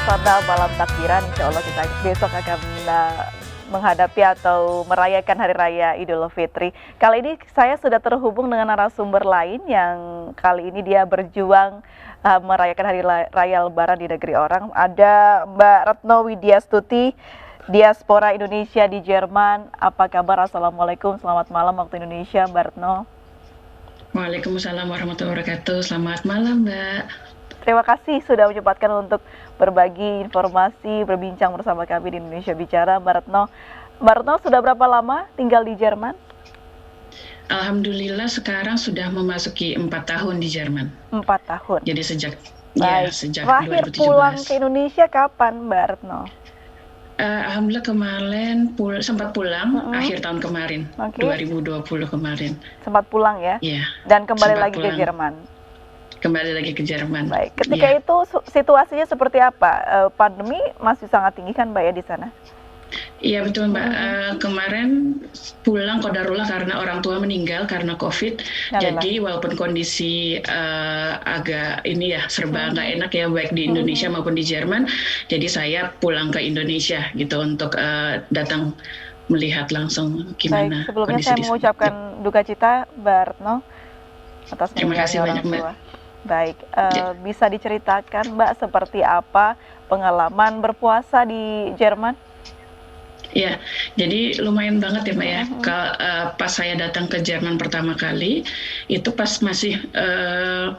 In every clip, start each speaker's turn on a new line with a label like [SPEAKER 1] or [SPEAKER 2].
[SPEAKER 1] suasana malam takbiran, insya Allah kita besok akan menghadapi atau merayakan Hari Raya Idul Fitri. Kali ini saya sudah terhubung dengan narasumber lain yang kali ini dia berjuang merayakan Hari Raya Lebaran di negeri orang. Ada Mbak Retno Widyastuti, Diaspora Indonesia di Jerman. Apa kabar? Assalamualaikum, selamat malam waktu Indonesia, Mbak Retno.
[SPEAKER 2] Waalaikumsalam warahmatullahi wabarakatuh. Selamat malam, Mbak.
[SPEAKER 1] Terima kasih sudah menyempatkan untuk berbagi informasi, berbincang bersama kami di Indonesia Bicara, Mbak Retno. Mbak Retno sudah berapa lama tinggal di Jerman?
[SPEAKER 2] Alhamdulillah sekarang sudah memasuki 4 tahun di Jerman.
[SPEAKER 1] 4 tahun.
[SPEAKER 2] Jadi sejak
[SPEAKER 1] Terakhir
[SPEAKER 2] 2017.
[SPEAKER 1] Pulang ke Indonesia kapan, Mbak Retno?
[SPEAKER 2] Alhamdulillah kemarin sempat pulang akhir tahun kemarin, 2020 kemarin.
[SPEAKER 1] Sempat pulang ya?
[SPEAKER 2] Iya.
[SPEAKER 1] Dan kembali lagi ke Jerman.
[SPEAKER 2] Kembali lagi ke Jerman.
[SPEAKER 1] Baik, ketika itu situasinya seperti apa? Pandemi masih sangat tinggi kan Mbak ya di sana?
[SPEAKER 2] Iya betul Mbak, kemarin pulang qadarullah karena orang tua meninggal karena COVID. Jadi walaupun kondisi agak ini ya serba nggak enak ya baik di Indonesia maupun di Jerman. Jadi saya pulang ke Indonesia gitu untuk datang melihat langsung gimana.
[SPEAKER 1] Baik, sebelumnya saya mengucapkan duka cita Mbak Retno atas
[SPEAKER 2] meninggalnya orang tua.
[SPEAKER 1] Baik, bisa diceritakan Mbak seperti apa pengalaman berpuasa di Jerman?
[SPEAKER 2] Ya, jadi lumayan banget ya Mbak ya. Pas saya datang ke Jerman pertama kali, itu pas masih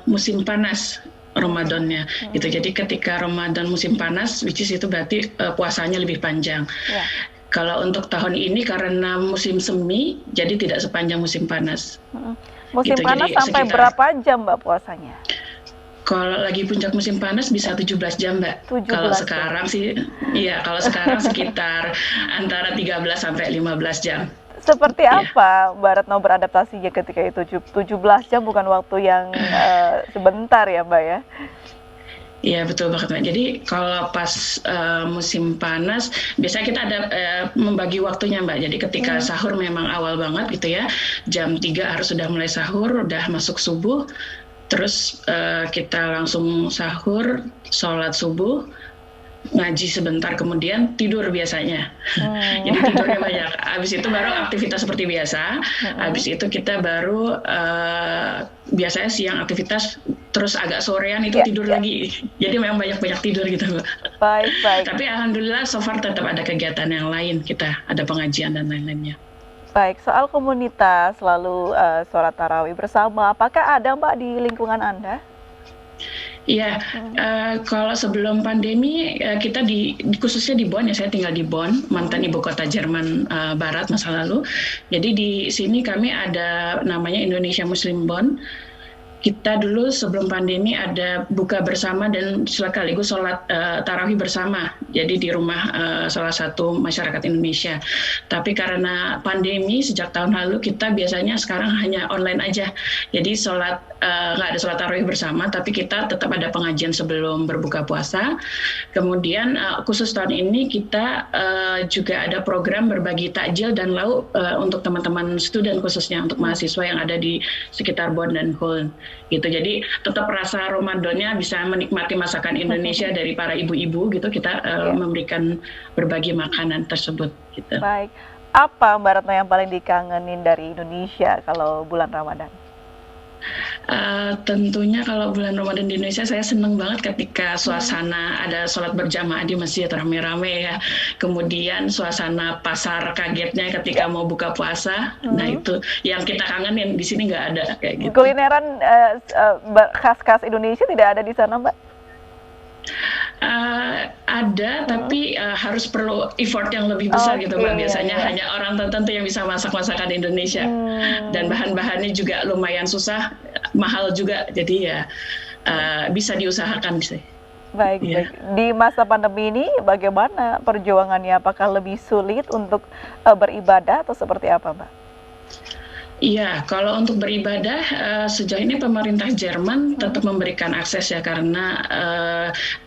[SPEAKER 2] musim panas Ramadannya gitu. Jadi ketika Ramadan musim panas, which is itu berarti puasanya lebih panjang. Kalau untuk tahun ini karena musim semi, jadi tidak sepanjang musim panas.
[SPEAKER 1] Musim panas jadi sampai berapa jam Mbak puasanya?
[SPEAKER 2] Kalau lagi puncak musim panas bisa 17 jam Mbak. Kalau sekarang sih, iya kalau sekarang sekitar antara 13 sampai 15 jam.
[SPEAKER 1] Seperti apa Mbak Retno beradaptasinya ketika itu? 17 jam bukan waktu yang sebentar ya Mbak ya?
[SPEAKER 2] Iya betul banget Mbak. Jadi kalau pas musim panas, biasanya kita ada membagi waktunya Mbak. Jadi ketika sahur memang awal banget gitu ya, jam 3 harus sudah mulai sahur, udah masuk subuh. Terus kita langsung sahur, sholat subuh, ngaji sebentar, kemudian tidur biasanya. Jadi tidurnya banyak. Habis itu baru aktivitas seperti biasa. Habis itu kita baru biasanya siang aktivitas, terus agak sorean itu tidur lagi. Jadi memang banyak-banyak tidur gitu Mbak.
[SPEAKER 1] Baik.
[SPEAKER 2] Tapi alhamdulillah so far tetap ada kegiatan yang lain, kita ada pengajian dan lain-lainnya.
[SPEAKER 1] Baik, soal komunitas lalu sholat tarawih bersama, apakah ada Mbak di lingkungan Anda?
[SPEAKER 2] Iya, kalau sebelum pandemi kita khususnya di Bonn ya, saya tinggal di Bonn, mantan ibu kota Jerman Barat masa lalu. Jadi di sini kami ada namanya Indonesia Muslim Bonn. Kita dulu sebelum pandemi ada buka bersama dan sekaligus sholat tarawih bersama. Jadi di rumah salah satu masyarakat Indonesia. Tapi karena pandemi sejak tahun lalu kita biasanya sekarang hanya online aja. Jadi nggak ada sholat tarawih bersama, tapi kita tetap ada pengajian sebelum berbuka puasa. Kemudian khusus tahun ini kita juga ada program berbagi takjil dan lauk untuk teman-teman student khususnya untuk mahasiswa yang ada di sekitar Bonn dan Köln. Gitu. Jadi tetap rasa Ramadannya bisa menikmati masakan Indonesia dari para ibu-ibu gitu, kita memberikan berbagi makanan tersebut gitu.
[SPEAKER 1] Baik. Apa Mbak Retno yang paling dikangenin dari Indonesia kalau bulan Ramadan?
[SPEAKER 2] Tentunya kalau bulan Ramadan di Indonesia saya senang banget ketika suasana ada sholat berjamaah di masjid rame-rame ya. Kemudian suasana pasar kagetnya ketika mau buka puasa. Nah itu yang kita kangenin, di sini nggak ada kayak gitu.
[SPEAKER 1] Kulineran khas-khas Indonesia tidak ada di sana Mbak?
[SPEAKER 2] Ada, tapi harus perlu effort yang lebih besar gitu Mbak. Biasanya hanya orang tertentu yang bisa masak masakan Indonesia. Dan bahan-bahannya juga lumayan susah, mahal juga. Jadi ya bisa diusahakan sih.
[SPEAKER 1] Baik. Di masa pandemi ini bagaimana perjuangannya? Apakah lebih sulit untuk beribadah atau seperti apa Mbak?
[SPEAKER 2] Iya, kalau untuk beribadah sejauh ini pemerintah Jerman tetap memberikan akses ya karena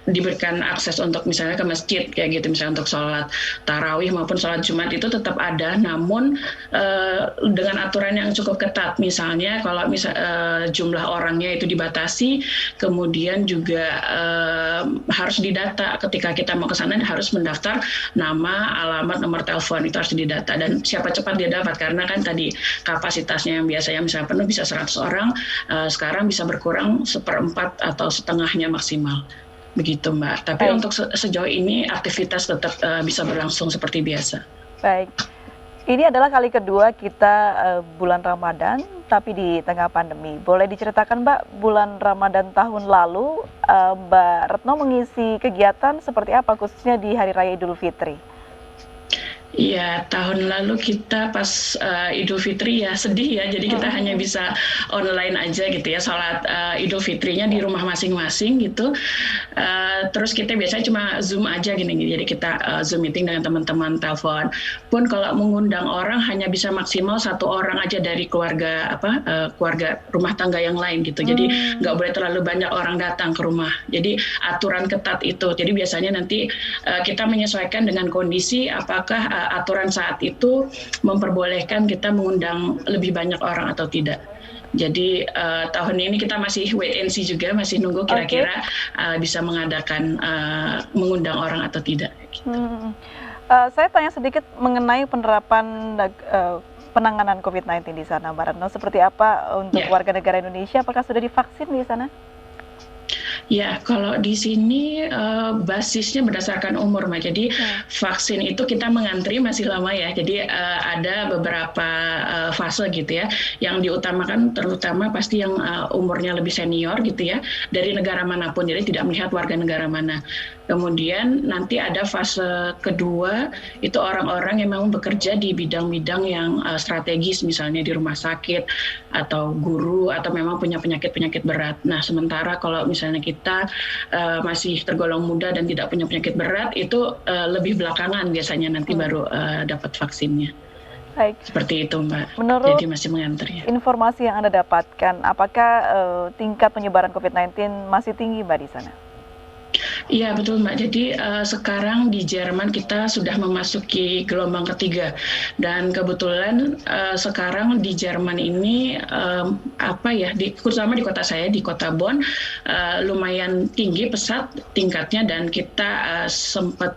[SPEAKER 2] diberikan akses untuk misalnya ke masjid kayak gitu, misalnya untuk sholat tarawih maupun sholat Jumat itu tetap ada, namun dengan aturan yang cukup ketat. Misalnya kalau jumlah orangnya itu dibatasi, kemudian juga harus didata ketika kita mau ke sana, harus mendaftar nama, alamat, nomor telepon itu harus didata dan siapa cepat dia dapat karena kan tadi kapasitasnya yang biasanya misalnya penuh bisa 100 orang, sekarang bisa berkurang 1/4 atau setengahnya maksimal. Begitu Mbak. Tapi
[SPEAKER 1] Baik.
[SPEAKER 2] untuk sejauh ini aktivitas tetap bisa berlangsung seperti biasa.
[SPEAKER 1] Baik. Ini adalah kali kedua kita bulan Ramadan, tapi di tengah pandemi. Boleh diceritakan Mbak, bulan Ramadan tahun lalu Mbak Retno mengisi kegiatan seperti apa khususnya di Hari Raya Idul Fitri?
[SPEAKER 2] Iya, tahun lalu kita pas Idul Fitri ya sedih ya, jadi kita hanya bisa online aja gitu ya, sholat Idul Fitrinya di rumah masing-masing gitu. Terus kita biasanya cuma Zoom aja gini, jadi kita Zoom meeting dengan teman-teman, telepon. Pun kalau mengundang orang hanya bisa maksimal 1 orang aja dari keluarga keluarga rumah tangga yang lain gitu. Jadi nggak boleh terlalu banyak orang datang ke rumah. Jadi aturan ketat itu. Jadi biasanya nanti kita menyesuaikan dengan kondisi apakah aturan saat itu memperbolehkan kita mengundang lebih banyak orang atau tidak. Jadi tahun ini kita masih wait and see juga, masih nunggu kira-kira bisa mengundang orang atau tidak.
[SPEAKER 1] Saya tanya sedikit mengenai penerapan penanganan COVID-19 di sana, Mbak Retno. Seperti apa untuk warga negara Indonesia? Apakah sudah divaksin di sana?
[SPEAKER 2] Ya, kalau di sini basisnya berdasarkan umur, Mbak. Jadi vaksin itu kita mengantri masih lama ya. Jadi ada beberapa fase gitu ya. Yang diutamakan terutama pasti yang umurnya lebih senior gitu ya. Dari negara manapun, jadi tidak melihat warga negara mana. Kemudian nanti ada fase kedua, itu orang-orang yang memang bekerja di bidang-bidang yang strategis, misalnya di rumah sakit, atau guru, atau memang punya penyakit-penyakit berat. Nah, sementara kalau misalnya kita masih tergolong muda dan tidak punya penyakit berat, itu lebih belakangan biasanya nanti baru dapat vaksinnya.
[SPEAKER 1] Baik.
[SPEAKER 2] Seperti itu Mbak,
[SPEAKER 1] menurut
[SPEAKER 2] jadi masih mengantri.
[SPEAKER 1] Informasi yang Anda dapatkan, apakah tingkat penyebaran COVID-19 masih tinggi Mbak di sana?
[SPEAKER 2] Iya betul Mbak, jadi sekarang di Jerman kita sudah memasuki gelombang ketiga dan kebetulan sekarang di Jerman ini terutama di kota saya, di kota Bonn, lumayan tinggi pesat tingkatnya dan kita sempat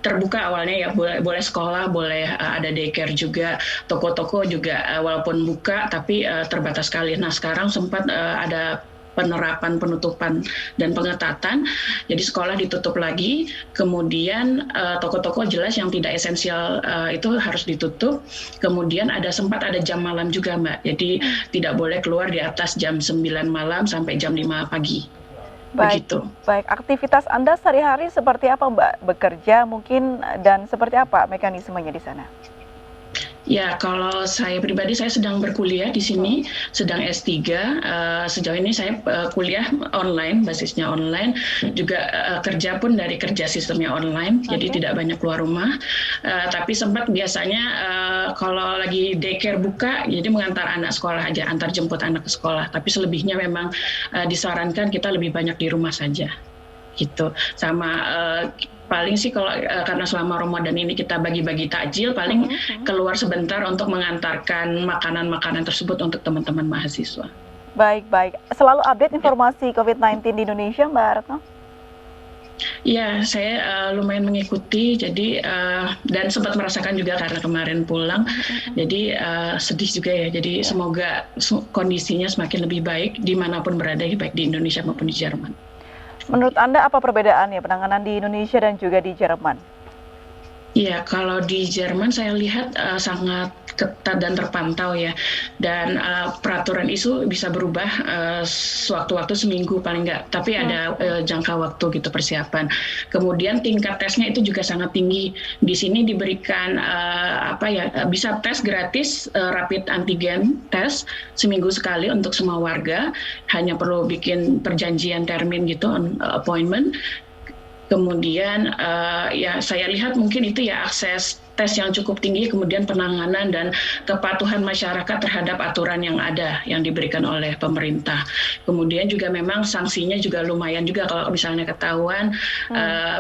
[SPEAKER 2] terbuka awalnya ya, boleh sekolah, boleh ada daycare juga, toko-toko juga walaupun buka tapi terbatas sekali. Nah sekarang sempat ada penerapan penutupan dan pengetatan, jadi sekolah ditutup lagi, kemudian toko-toko jelas yang tidak esensial itu harus ditutup, kemudian sempat ada jam malam juga Mbak, jadi tidak boleh keluar di atas jam 9 malam sampai jam 5 pagi.
[SPEAKER 1] Baik, aktivitas Anda sehari-hari seperti apa Mbak? Bekerja mungkin dan seperti apa mekanismenya di sana?
[SPEAKER 2] Ya, kalau saya pribadi saya sedang berkuliah di sini, sedang S3. Sejauh ini saya kuliah online, basisnya online. Juga kerja pun dari kerja sistemnya online, jadi tidak banyak keluar rumah. Tapi sempat biasanya kalau lagi daycare buka, jadi mengantar anak sekolah aja, antar jemput anak ke sekolah. Tapi selebihnya memang disarankan kita lebih banyak di rumah saja. Gitu. Sama paling sih kalau karena selama Ramadan ini kita bagi-bagi takjil, paling keluar sebentar untuk mengantarkan makanan-makanan tersebut untuk teman-teman mahasiswa.
[SPEAKER 1] Baik. Selalu update informasi COVID-19 di Indonesia, Mbak Retno?
[SPEAKER 2] Ya, saya lumayan mengikuti, jadi dan sempat merasakan juga karena kemarin pulang, jadi sedih juga ya. Jadi semoga kondisinya semakin lebih baik dimanapun berada, baik di Indonesia maupun di Jerman.
[SPEAKER 1] Menurut Anda apa perbedaannya penanganan di Indonesia dan juga di Jerman?
[SPEAKER 2] Iya, kalau di Jerman saya lihat sangat ketat dan terpantau ya, dan peraturan itu bisa berubah sewaktu-waktu, seminggu paling nggak, tapi ada jangka waktu gitu persiapan. Kemudian tingkat tesnya itu juga sangat tinggi. Di sini diberikan bisa tes gratis rapid antigen test seminggu sekali untuk semua warga, hanya perlu bikin perjanjian termin gitu, appointment. Kemudian ya saya lihat mungkin itu ya akses tes yang cukup tinggi, kemudian penanganan dan kepatuhan masyarakat terhadap aturan yang ada yang diberikan oleh pemerintah. Kemudian juga memang sanksinya juga lumayan juga kalau misalnya ketahuan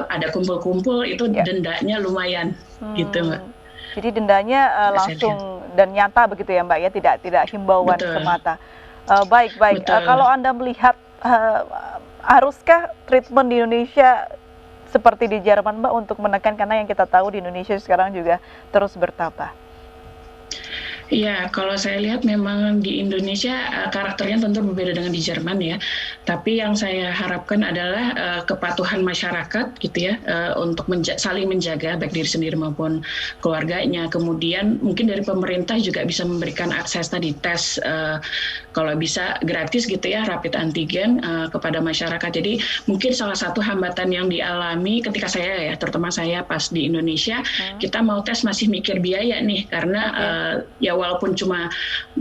[SPEAKER 2] ada kumpul-kumpul itu
[SPEAKER 1] Ya.
[SPEAKER 2] dendanya lumayan gitu Mbak.
[SPEAKER 1] Jadi dendanya
[SPEAKER 2] Saya lihat.
[SPEAKER 1] langsung dan nyata begitu ya Mbak ya, tidak himbauan
[SPEAKER 2] Betul,
[SPEAKER 1] semata. Baik.
[SPEAKER 2] betul.
[SPEAKER 1] Kalau Anda melihat haruskah treatment di Indonesia seperti di Jerman Mbak untuk menekan, karena yang kita tahu di Indonesia sekarang juga terus bertambah.
[SPEAKER 2] Iya, kalau saya lihat memang di Indonesia karakternya tentu berbeda dengan di Jerman ya. Tapi yang saya harapkan adalah kepatuhan masyarakat gitu ya, untuk saling menjaga baik diri sendiri maupun keluarganya. Kemudian mungkin dari pemerintah juga bisa memberikan akses tadi tes kalau bisa gratis gitu ya, rapid antigen kepada masyarakat. Jadi mungkin salah satu hambatan yang dialami ketika saya ya, terutama saya pas di Indonesia, kita mau tes masih mikir biaya nih karena ya walaupun cuma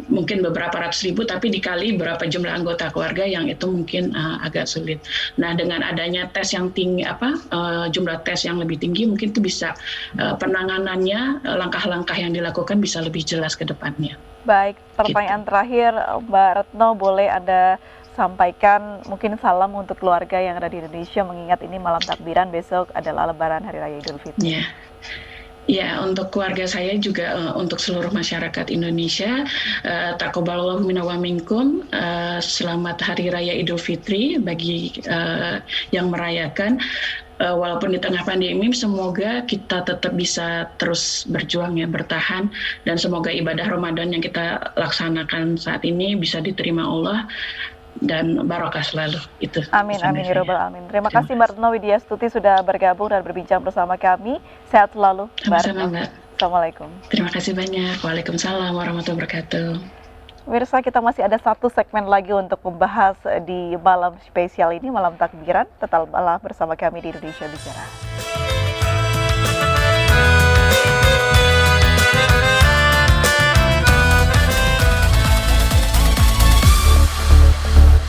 [SPEAKER 2] mungkin beberapa ratus ribu, tapi dikali berapa jumlah anggota keluarga yang itu mungkin agak sulit. Nah, dengan adanya tes yang tinggi, jumlah tes yang lebih tinggi, mungkin itu bisa penanganannya, langkah-langkah yang dilakukan bisa lebih jelas ke depannya.
[SPEAKER 1] Baik, pertanyaan terakhir Mbak Retno, boleh Anda sampaikan mungkin salam untuk keluarga yang ada di Indonesia, mengingat ini malam takbiran, besok adalah Lebaran Hari Raya Idul Fitri.
[SPEAKER 2] Ya. Ya, untuk keluarga saya juga untuk seluruh masyarakat Indonesia, taqabbalallahu minna wa minkum, selamat Hari Raya Idul Fitri bagi yang merayakan. Walaupun di tengah pandemi, semoga kita tetap bisa terus berjuang ya, bertahan, dan semoga ibadah Ramadan yang kita laksanakan saat ini bisa diterima Allah dan barokah selalu. Itu.
[SPEAKER 1] Amin ya rabbal alamin. Terima kasih Mbak Retno Widyastuti sudah bergabung dan berbincang bersama kami. Sehat selalu Mbak Retno. Assalamualaikum.
[SPEAKER 2] Terima kasih banyak. Waalaikumsalam warahmatullahi wabarakatuh.
[SPEAKER 1] Pemirsa, kita masih ada satu segmen lagi untuk membahas di malam spesial ini, malam takbiran. Tetaplah bersama kami di Indonesia Bicara.